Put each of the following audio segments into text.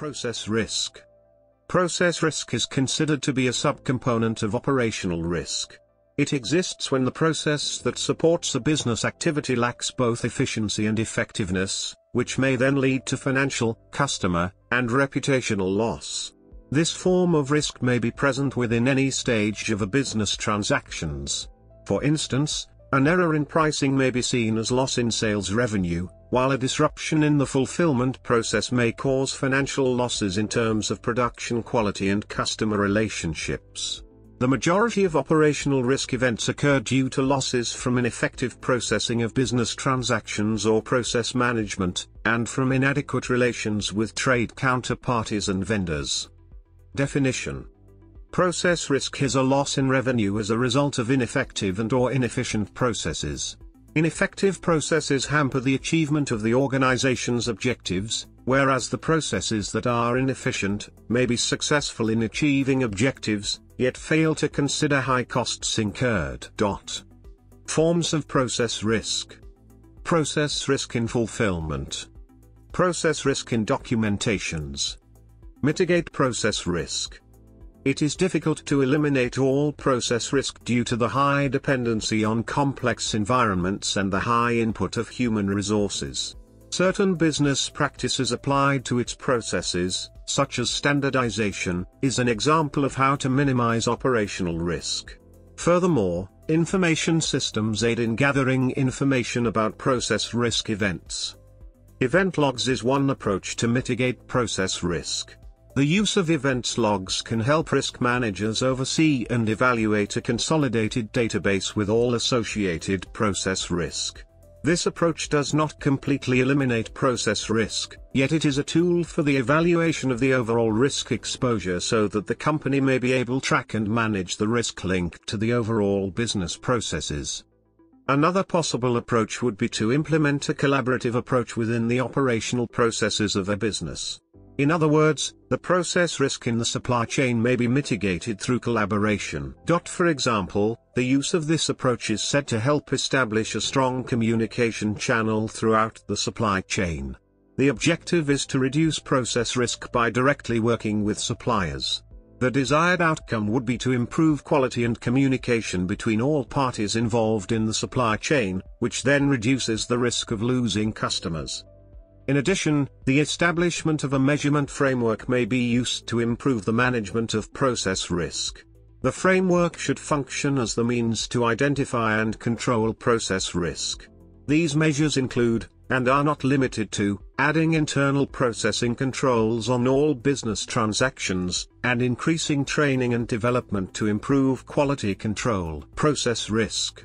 Process risk. Process risk is considered to be a subcomponent of operational risk. It exists when the process that supports a business activity lacks both efficiency and effectiveness, which may then lead to financial, customer, and reputational loss. This form of risk may be present within any stage of a business transactions. For instance, an error in pricing may be seen as loss in sales revenue, while a disruption in the fulfillment process may cause financial losses in terms of production quality and customer relationships. The majority of operational risk events occur due to losses from ineffective processing of business transactions or process management, and from inadequate relations with trade counterparties and vendors. Definition: process risk is a loss in revenue as a result of ineffective and/or inefficient processes. Ineffective processes hamper the achievement of the organization's objectives, whereas the processes that are inefficient may be successful in achieving objectives, yet fail to consider high costs incurred. Forms of process risk. Process risk in fulfillment. Process risk in documentations. Mitigate process risk. It is difficult to eliminate all process risk due to the high dependency on complex environments and the high input of human resources. Certain business practices applied to its processes, such as standardization, is an example of how to minimize operational risk. Furthermore, information systems aid in gathering information about process risk events. Event logs is one approach to mitigate process risk. The use of events logs can help risk managers oversee and evaluate a consolidated database with all associated process risk. This approach does not completely eliminate process risk, yet it is a tool for the evaluation of the overall risk exposure so that the company may be able to track and manage the risk linked to the overall business processes. Another possible approach would be to implement a collaborative approach within the operational processes of a business. In other words, the process risk in the supply chain may be mitigated through collaboration. For example, the use of this approach is said to help establish a strong communication channel throughout the supply chain. The objective is to reduce process risk by directly working with suppliers. The desired outcome would be to improve quality and communication between all parties involved in the supply chain, which then reduces the risk of losing customers. In addition, the establishment of a measurement framework may be used to improve the management of process risk. The framework should function as the means to identify and control process risk. These measures include, and are not limited to, adding internal processing controls on all business transactions, and increasing training and development to improve quality control. Process risk.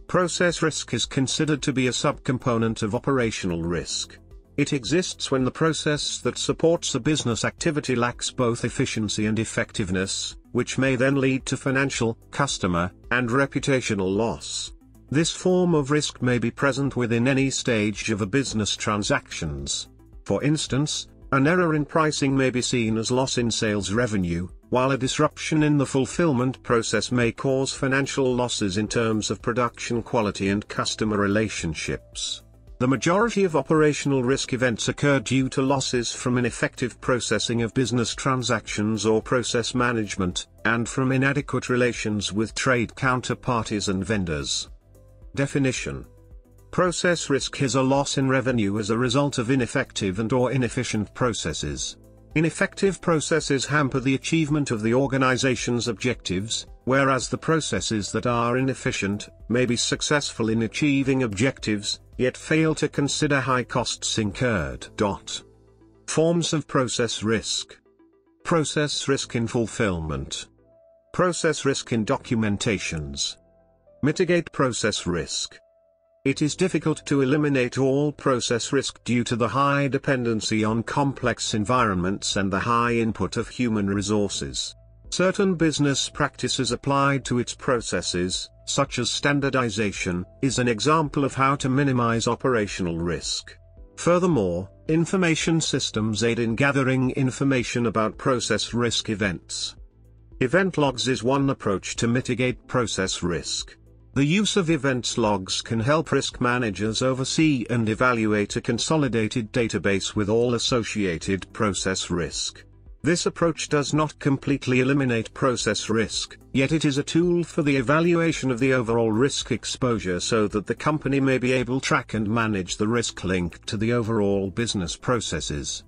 Process risk is considered to be a subcomponent of operational risk. It exists when the process that supports a business activity lacks both efficiency and effectiveness, which may then lead to financial, customer, and reputational loss. This form of risk may be present within any stage of a business transactions. For instance, an error in pricing may be seen as loss in sales revenue, while a disruption in the fulfillment process may cause financial losses in terms of production quality and customer relationships. The majority of operational risk events occur due to losses from ineffective processing of business transactions or process management, and from inadequate relations with trade counterparties and vendors. Definition: process risk is a loss in revenue as a result of ineffective and/or inefficient processes. Ineffective processes hamper the achievement of the organization's objectives, whereas the processes that are inefficient may be successful in achieving objectives, yet fail to consider high costs incurred. Forms of process risk. Process risk in fulfillment. Process risk in documentations. Mitigate process risk. It is difficult to eliminate all process risk due to the high dependency on complex environments and the high input of human resources. Certain business practices applied to its processes, such as standardization, is an example of how to minimize operational risk. Furthermore, information systems aid in gathering information about process risk events. Event logs is one approach to mitigate process risk. The use of events logs can help risk managers oversee and evaluate a consolidated database with all associated process risk. This approach does not completely eliminate process risk, yet it is a tool for the evaluation of the overall risk exposure so that the company may be able to track and manage the risk linked to the overall business processes.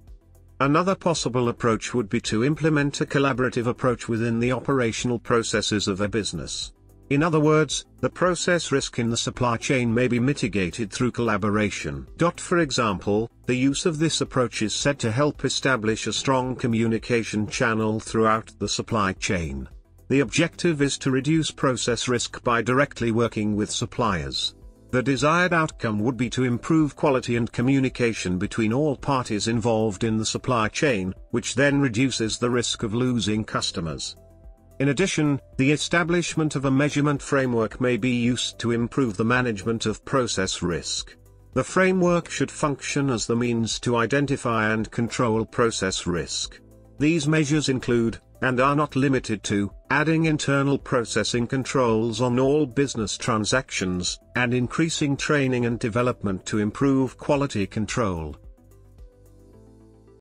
Another possible approach would be to implement a collaborative approach within the operational processes of a business. In other words, the process risk in the supply chain may be mitigated through collaboration. For example, the use of this approach is said to help establish a strong communication channel throughout the supply chain. The objective is to reduce process risk by directly working with suppliers. The desired outcome would be to improve quality and communication between all parties involved in the supply chain, which then reduces the risk of losing customers. In addition, the establishment of a measurement framework may be used to improve the management of process risk. The framework should function as the means to identify and control process risk. These measures include, and are not limited to, adding internal processing controls on all business transactions, and increasing training and development to improve quality control.